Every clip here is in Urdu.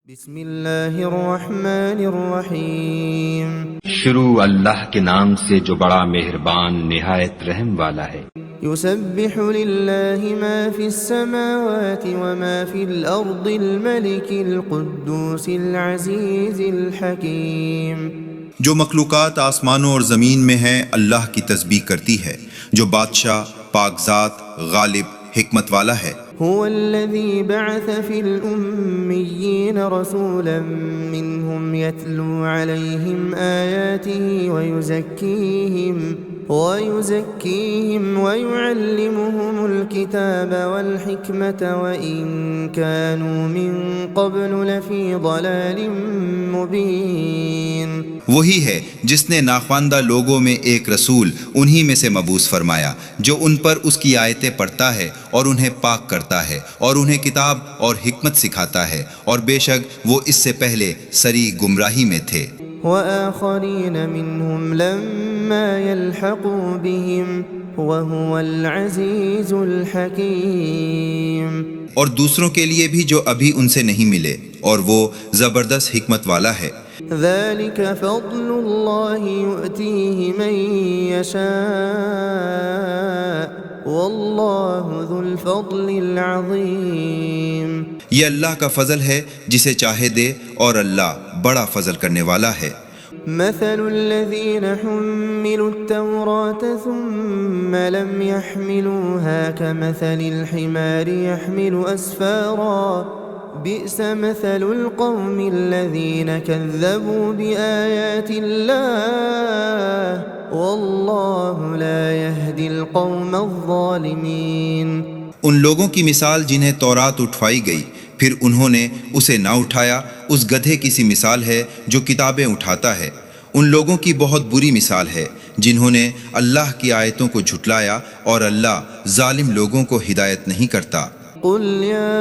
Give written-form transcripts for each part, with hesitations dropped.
بسم اللہ الرحمن الرحیم شروع اللہ کے نام سے جو بڑا مہربان نہایت رحم والا ہے۔ یسبح للہ ما فی السماوات وما فی الارض الملک القدوس العزیز الحکیم۔ جو مخلوقات آسمانوں اور زمین میں ہیں اللہ کی تسبیح کرتی ہے، جو بادشاہ پاک ذات غالب حکمت والا ہے۔ هو الذي بعث في الأميين رسولا منهم يتلو عليهم آياته ويزكيهم ويعلمهم الكتاب والحكمة وإن كانوا من قبل لفي ضلال مبين۔ وہی ہے جس نے ناخواندہ لوگوں میں ایک رسول انہی میں سے مبعوث فرمایا جو ان پر اس کی آیتیں پڑھتا ہے اور انہیں پاک کرتا ہے اور انہیں کتاب اور حکمت سکھاتا ہے، اور بے شک وہ اس سے پہلے سری گمراہی میں تھے۔ وآخرین منهم لما يلحقوا بهم وهو العزیز الحکیم۔ اور دوسروں کے لیے بھی جو ابھی ان سے نہیں ملے، اور وہ زبردست حکمت والا ہے۔ ذلك فضل الله يؤتيه من يشاء والله ذو الفضل العظيم۔ یہ اللہ کا فضل ہے جسے چاہے دے، اور اللہ بڑا فضل کرنے والا ہے۔ مثل الذين حملوا التوراة ثم لم يحملوها كمثل الحمار يحمل أسفارا بئس مثل القوم الذين كذبوا بآيات الله والله لا يهدي القوم الظالمين۔ ان لوگوں کی مثال جنہیں تورات اٹھوائی گئی پھر انہوں نے اسے نہ اٹھایا، اس گدھے کی سی مثال ہے جو کتابیں اٹھاتا ہے۔ ان لوگوں کی بہت بری مثال ہے جنہوں نے اللہ کی آیتوں کو جھٹلایا، اور اللہ ظالم لوگوں کو ہدایت نہیں کرتا۔ قل يا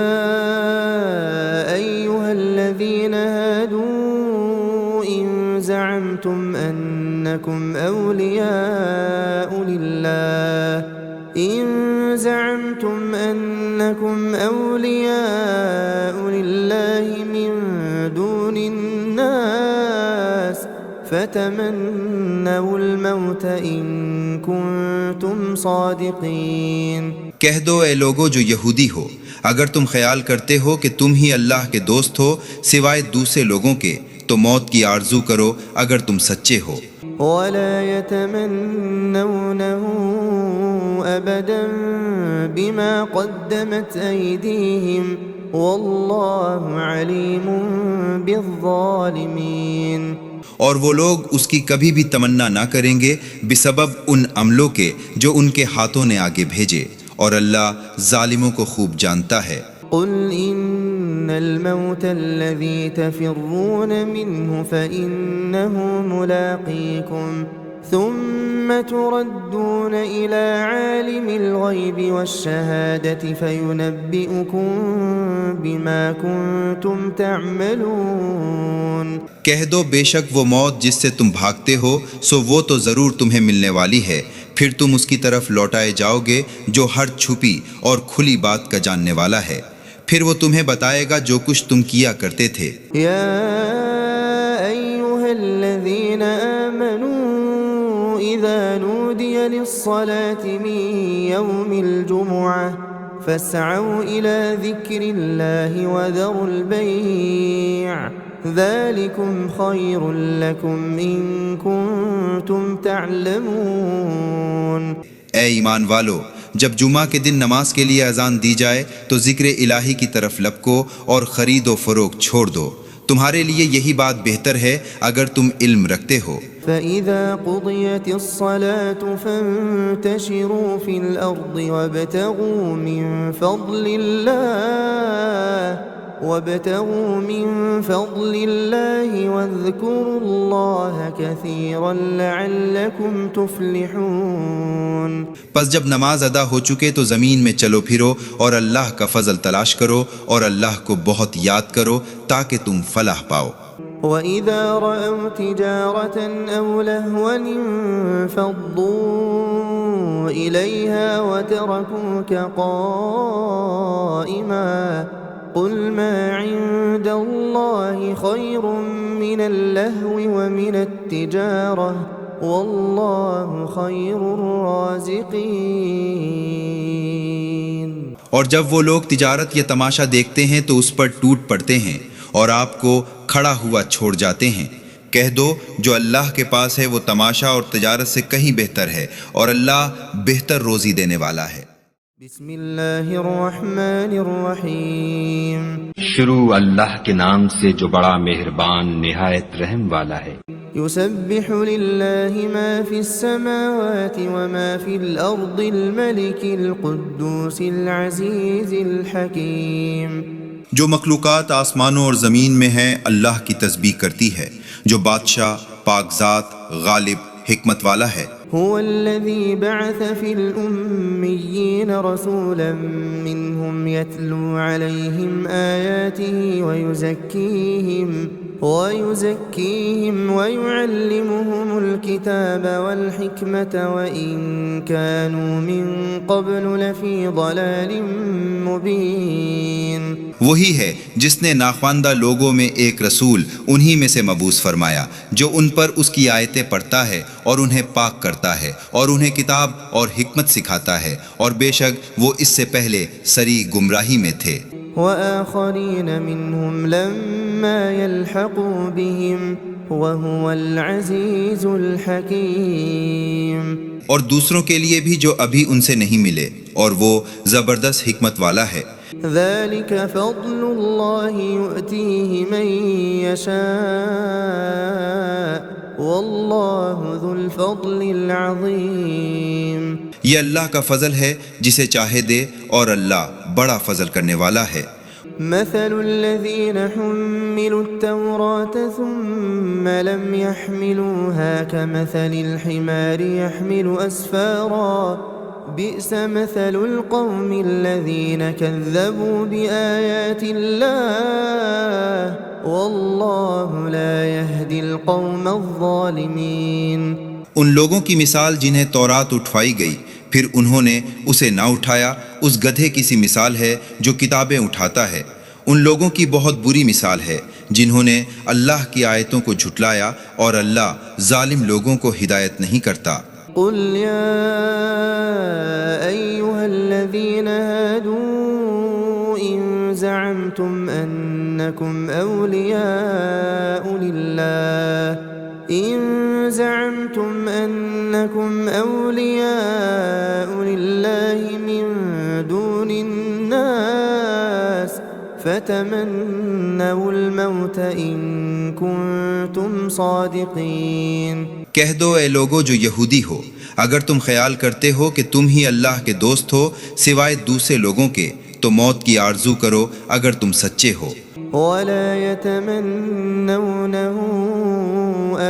أيها الذين هادوا إن زعمتم أنكم أولياء لله من دون الناس فتمنوا الموت إن كنتم صادقين۔ کہہ دو اے لوگو جو یہودی ہو، اگر تم خیال کرتے ہو کہ تم ہی اللہ کے دوست ہو سوائے دوسرے لوگوں کے، تو موت کی آرزو کرو اگر تم سچے ہو۔ ولا يتمنونه أبدا بما قدمت أيديهم والله عليم بالظالمين۔ اور وہ لوگ اس کی کبھی بھی تمنا نہ کریں گے بسبب ان عملوں کے جو ان کے ہاتھوں نے آگے بھیجے، اور اللہ ظالموں کو خوب جانتا ہے۔ قل إن الموت الذي تفرون منه فإنه ملاقيكم ثم تردون إلى عالم الغيب والشهادة فينبئكم بما كنتم تعملون۔ کہہ دو بے شک وہ موت جس سے تم بھاگتے ہو سو وہ تو ضرور تمہیں ملنے والی ہے، پھر تم اس کی طرف لوٹائے جاؤ گے جو ہر چھپی اور کھلی بات کا جاننے والا ہے، پھر وہ تمہیں بتائے گا جو کچھ تم کیا کرتے تھے۔ یا ایھا الذین آمنوا اذا نودی للصلاة من یوم الجمعة فاسعوا الى ذکر اللہ وذروا البیع ذلكم خیر لکم ان کنتم تعلمون۔ اے ایمان والو، جب جمعہ کے دن نماز کے لیے اذان دی جائے تو ذکر الہی کی طرف لپکو اور خرید و فروخت چھوڑ دو، تمہارے لیے یہی بات بہتر ہے اگر تم علم رکھتے ہو۔ فَإِذَا قُضِيَتِ الصَّلَاةُ فَانتَشِرُوا فِي الْأَرْضِ وَابْتَغُوا مِن فَضْلِ اللَّهِ وَاذْكُرُوا اللَّهَ كَثِيرًا لَعَلَّكُمْ تُفْلِحُونَ۔ پس جب نماز ادا ہو چکے تو زمین میں چلو پھرو اور اللہ کا فضل تلاش کرو، اور اللہ کو بہت یاد کرو تاکہ تم فلاح پاؤ۔ وَإِذَا رَأَوْا تِجَارَةً أَوْ لَهْوًا انفَضُّوا إِلَيْهَا وَتَرَكُوكَ قَائِمًا قل ما عند الله خير من اللهو ومن التجارة والله خير الرازقين۔ اور جب وہ لوگ تجارت یا تماشا دیکھتے ہیں تو اس پر ٹوٹ پڑتے ہیں اور آپ کو کھڑا ہوا چھوڑ جاتے ہیں۔ کہہ دو جو اللہ کے پاس ہے وہ تماشا اور تجارت سے کہیں بہتر ہے، اور اللہ بہتر روزی دینے والا ہے۔ بسم اللہ الرحمن الرحیم۔ شروع اللہ کے نام سے جو بڑا مہربان نہایت رحم والا ہے۔ يسبح لله ما في السماوات وما في الأرض الملك القدوس العزيز الحكيم۔ جو مخلوقات آسمانوں اور زمین میں ہیں اللہ کی تسبیح کرتی ہے، جو بادشاہ، پاک ذات، غالب، حکمت والا ہے۔ هو الذي بعث في الأميين رسولا منهم يتلو عليهم آياته ويزكيهم ويعلمهم الكتاب والحكمة وإن كانوا من قبل لفي ضلال مبين۔ وہی ہے جس نے ناخواندہ لوگوں میں ایک رسول انہی میں سے مبعوث فرمایا جو ان پر اس کی آیتیں پڑھتا ہے اور انہیں پاک کرتا ہے اور انہیں کتاب اور حکمت سکھاتا ہے، اور بے شک وہ اس سے پہلے سری گمراہی میں تھے۔ وآخرين منهم لما يلحقوا بهم وهو العزيز الحكيم۔ اور دوسروں کے لیے بھی جو ابھی ان سے نہیں ملے، اور وہ زبردست حکمت والا ہے۔ ذلك فضل الله يؤتيه من يشاء والله ذو الفضل العظيم۔ یہ اللہ کا فضل ہے جسے چاہے دے، اور اللہ بڑا فضل کرنے والا ہے۔ مثل الذين حملوا التوراة ثم لم يحملوها كمثل الحمار يحمل أسفارا بئس مثل القوم الذين كذبوا بآيات الله والله لا يهدي القوم الظالمين۔ ان لوگوں کی مثال جنہیں تورات اٹھوائی گئی پھر انہوں نے اسے نہ اٹھایا، اس گدھے کی سی مثال ہے جو کتابیں اٹھاتا ہے۔ ان لوگوں کی بہت بری مثال ہے جنہوں نے اللہ کی آیتوں کو جھٹلایا، اور اللہ ظالم لوگوں کو ہدایت نہیں کرتا۔ قل يا أيها الذين هادوا إن زعمتم أنكم أولياء لله من دون الناس فتمنوا الموت إن كنتم صادقين۔ کہہ دو اے لوگو جو یہودی ہو، اگر تم خیال کرتے ہو کہ تم ہی اللہ کے دوست ہو سوائے دوسرے لوگوں کے، تو موت کی آرزو کرو اگر تم سچے ہو۔ ولا يتمنونه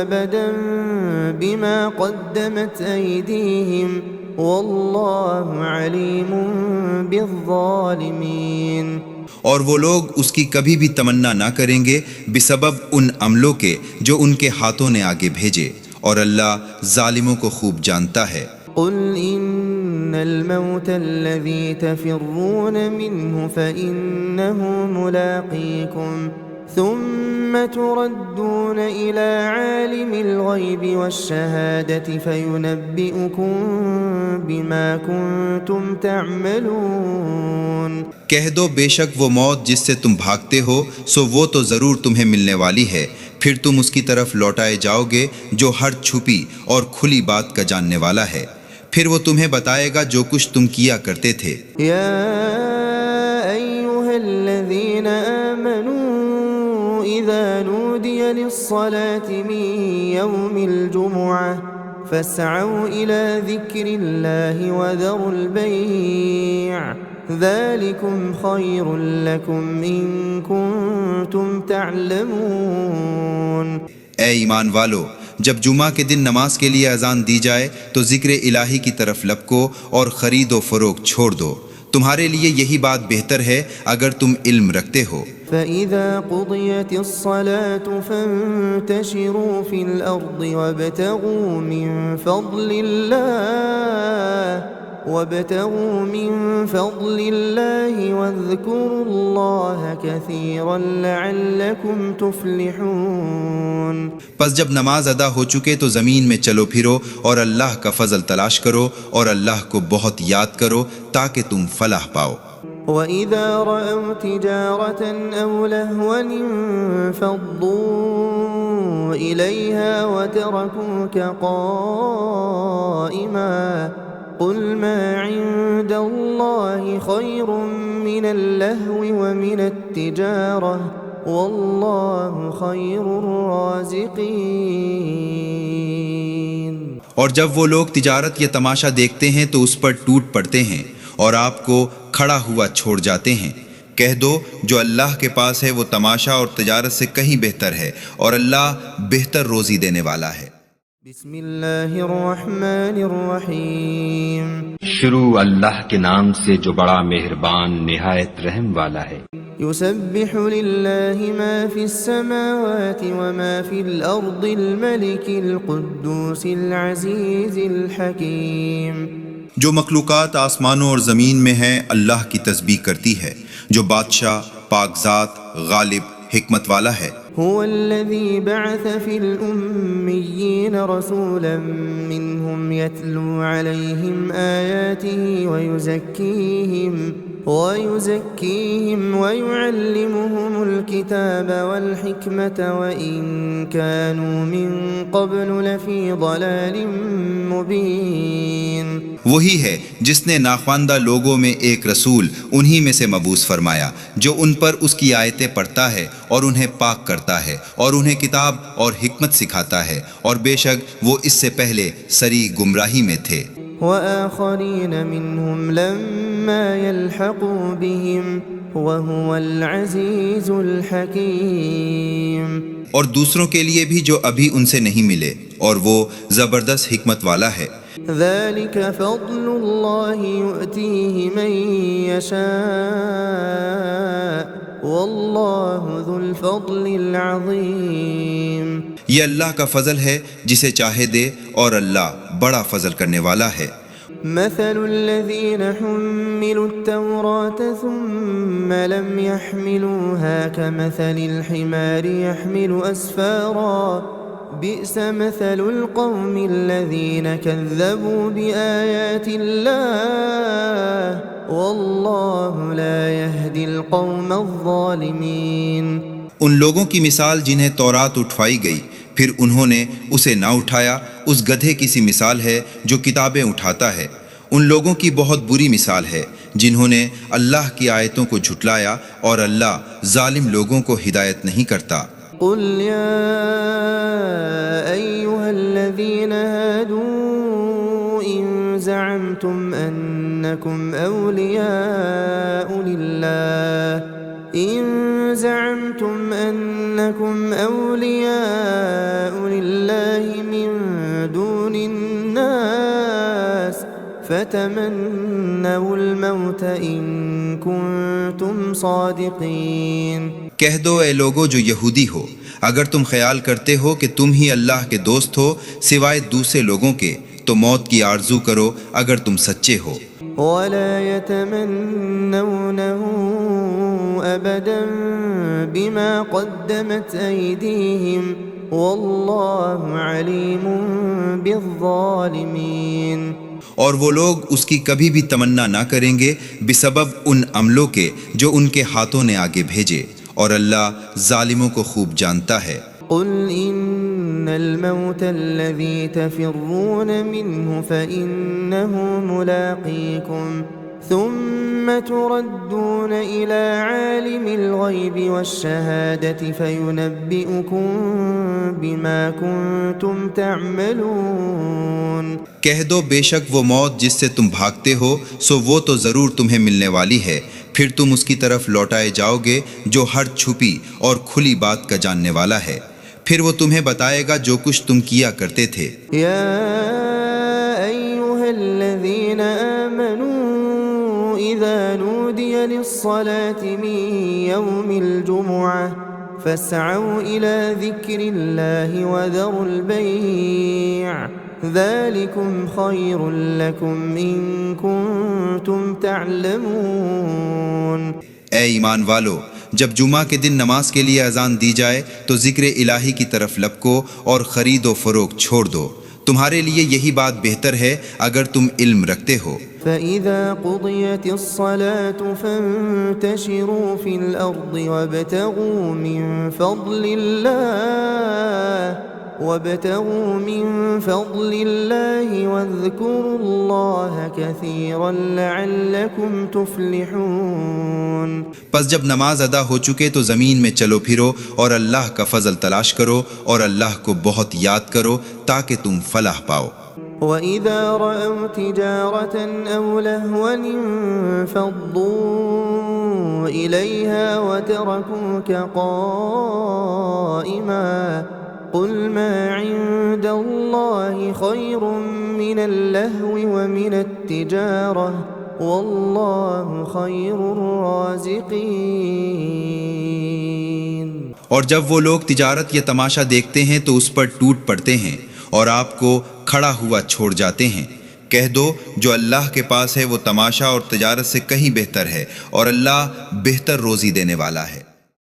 أبدا بما قدمت أيديهم والله عليم بالظالمين۔ اور وہ لوگ اس کی کبھی بھی تمنا نہ کریں گے بسبب ان عملوں کے جو ان کے ہاتھوں نے آگے بھیجے، اور اللہ ظالموں کو خوب جانتا ہے۔ قل إن الموت الذي تفرون منه فإنه ملاقيكم ثم تردون إلى عالم الغيب والشهادة فينبئكم بما كنتم تعملون۔ کہہ دو بے شک وہ موت جس سے تم بھاگتے ہو سو وہ تو ضرور تمہیں ملنے والی ہے، پھر تم اس کی طرف لوٹائے جاؤ گے جو ہر چھپی اور کھلی بات کا جاننے والا ہے، پھر وہ تمہیں بتائے گا جو کچھ تم کیا کرتے تھے۔ یا ایھا الذین آمنوا اذا نودی للصلاة من یوم الجمعة فاسعوا الى ذکر اللہ وذروا البیع ذلكم خیر لکم ان کنتم تعلمون۔ اے ایمان والو، جب جمعہ کے دن نماز کے لیے اذان دی جائے تو ذکر الہی کی طرف لپکو اور خرید و فروخت چھوڑ دو، تمہارے لیے یہی بات بہتر ہے اگر تم علم رکھتے ہو۔ فَإِذَا قُضِيَتِ الصَّلَاةُ فَانتَشِرُوا فِي الْأَرْضِ وَابْتَغُوا مِن فَضْلِ اللَّهِ وابتغوا من فضل الله واذكروا الله كثيرا لعلكم تفلحون۔ پس جب نماز ادا ہو چکے تو زمین میں چلو پھرو اور اللہ کا فضل تلاش کرو اور اللہ کو بہت یاد کرو تاکہ تم فلاح پاؤ۔ وَإِذَا رَأَوْا تِجَارَةً أَوْ لَهْوًا انفَضُّوا إِلَيْهَا وَتَرَكُوكَ قَائِمًا قُلْ مَا عِندَ اللَّهِ خَيْرٌ مِّنَ اللَّهْوِ وَمِنَ التِّجَارَةِ وَاللَّهُ خَيْرُ الرَّازِقِينَ۔ اور جب وہ لوگ تجارت یا تماشا دیکھتے ہیں تو اس پر ٹوٹ پڑتے ہیں اور آپ کو کھڑا ہوا چھوڑ جاتے ہیں۔ کہہ دو جو اللہ کے پاس ہے وہ تماشا اور تجارت سے کہیں بہتر ہے اور اللہ بہتر روزی دینے والا ہے۔ بسم اللہ الرحمن الرحیم۔ شروع اللہ کے نام سے جو بڑا مہربان نہایت رحم والا ہے۔ یسبح للہ ما فی السماوات وما فی الارض الملک القدوس العزیز الحکیم۔ جو مخلوقات آسمانوں اور زمین میں ہیں اللہ کی تسبیح کرتی ہے، جو بادشاہ پاک ذات غالب حکمت والا ہے۔ هو الذي بعث في الأميين رسولا منهم يتلو عليهم آياته ويزكيهم ويعلمهم الكتاب والحكمة وإن كانوا من قبل لفي ضلال مبين۔ وہی ہے جس نے ناخواندہ لوگوں میں ایک رسول انہی میں سے مبعوث فرمایا جو ان پر اس کی آیتیں پڑھتا ہے اور انہیں پاک کرتا ہے اور انہیں کتاب اور حکمت سکھاتا ہے، اور بے شک وہ اس سے پہلے سری گمراہی میں تھے۔ وآخرین منهم لما يلحقوا بهم وهو العزیز الحکیم۔ اور دوسروں کے لیے بھی جو ابھی ان سے نہیں ملے اور وہ زبردست حکمت والا ہے۔ ذلك فضل اللہ یؤتیہ من یشاء واللہ ذو الفضل العظیم۔ یہ اللہ کا فضل ہے جسے چاہے دے اور اللہ بڑا فضل کرنے والا ہے۔ مثل الذین حملوا التوراة ثم لم يحملوها كمثل الحمار يحمل أسفارا بئس مثل القوم الذين كذبوا بآيات الله والله لا يهدي القوم الظالمين۔ ان لوگوں کی مثال جنہیں تورات اٹھوائی گئی پھر انہوں نے اسے نہ اٹھایا اس گدھے کی سی مثال ہے جو کتابیں اٹھاتا ہے۔ ان لوگوں کی بہت بری مثال ہے جنہوں نے اللہ کی آیتوں کو جھٹلایا اور اللہ ظالم لوگوں کو ہدایت نہیں کرتا۔ قل يا أيها الذين هادوا إن زعمتم أنكم أولياء لله من دون الناس فتمنوا الموت إن كنتم صادقين۔ کہہ دو اے لوگو جو یہودی ہو، اگر تم خیال کرتے ہو کہ تم ہی اللہ کے دوست ہو سوائے دوسرے لوگوں کے تو موت کی آرزو کرو اگر تم سچے ہو۔ ولا يتمنونه أبدا بما قدمت أيديهم والله عليم بالظالمين۔ اور وہ لوگ اس کی کبھی بھی تمنا نہ کریں گے بسبب ان عملوں کے جو ان کے ہاتھوں نے آگے بھیجے، اور اللہ ظالموں کو خوب جانتا ہے۔ قل إن الموت الذي تفرون منه فإنه ملاقيكم ثم تردون إلى عالم الغيب والشهادة فينبئكم بما كنتم تعملون۔ کہہ دو بے شک وہ موت جس سے تم بھاگتے ہو سو وہ تو ضرور تمہیں ملنے والی ہے، پھر تم اس کی طرف لوٹائے جاؤ گے جو ہر چھپی اور کھلی بات کا جاننے والا ہے، پھر وہ تمہیں بتائے گا جو کچھ تم کیا کرتے تھے۔ یا ایھا الذین آمنوا اذا نودی للصلاة من یوم الجمعہ فاسعوا إلى ذكر الله وذروا البيع ذلكم خير لكم إن كنتم تعلمون۔ اے ایمان والو، جب جمعہ کے دن نماز کے لیے اذان دی جائے تو ذکر الہی کی طرف لپکو اور خرید و فروخت چھوڑ دو، تمہارے لیے یہی بات بہتر ہے اگر تم علم رکھتے ہو۔ فَإِذَا قُضِيَتِ الصَّلَاةُ فَانتَشِرُوا فِي الْأَرْضِ وَابْتَغُوا مِن فَضْلِ اللَّهِ وَاذْكُرُوا اللَّهَ كَثِيرًا لَعَلَّكُمْ تُفْلِحُونَ۔ پس جب نماز ادا ہو چکے تو زمین میں چلو پھرو اور اللہ کا فضل تلاش کرو اور اللہ کو بہت یاد کرو تاکہ تم فلاح پاؤ۔ وَإِذَا رَأَوْا تِجَارَةً أَوْ لَهْوًا انفَضُّوا إِلَيْهَا وَتَرَكُوكَ قَائِمًا قُلْ مَا عِندَ اللَّهِ خَيْرٌ مِّنَ اللَّهْوِ وَمِنَ التِّجَارَةِ وَاللَّهُ خَيْرُ الرَّازِقِينَ۔ اور جب وہ لوگ تجارت یا تماشا دیکھتے ہیں تو اس پر ٹوٹ پڑتے ہیں اور آپ کو کھڑا ہوا چھوڑ جاتے ہیں، کہہ دو جو اللہ کے پاس ہے وہ تماشا اور تجارت سے کہیں بہتر ہے اور اللہ بہتر روزی دینے والا ہے۔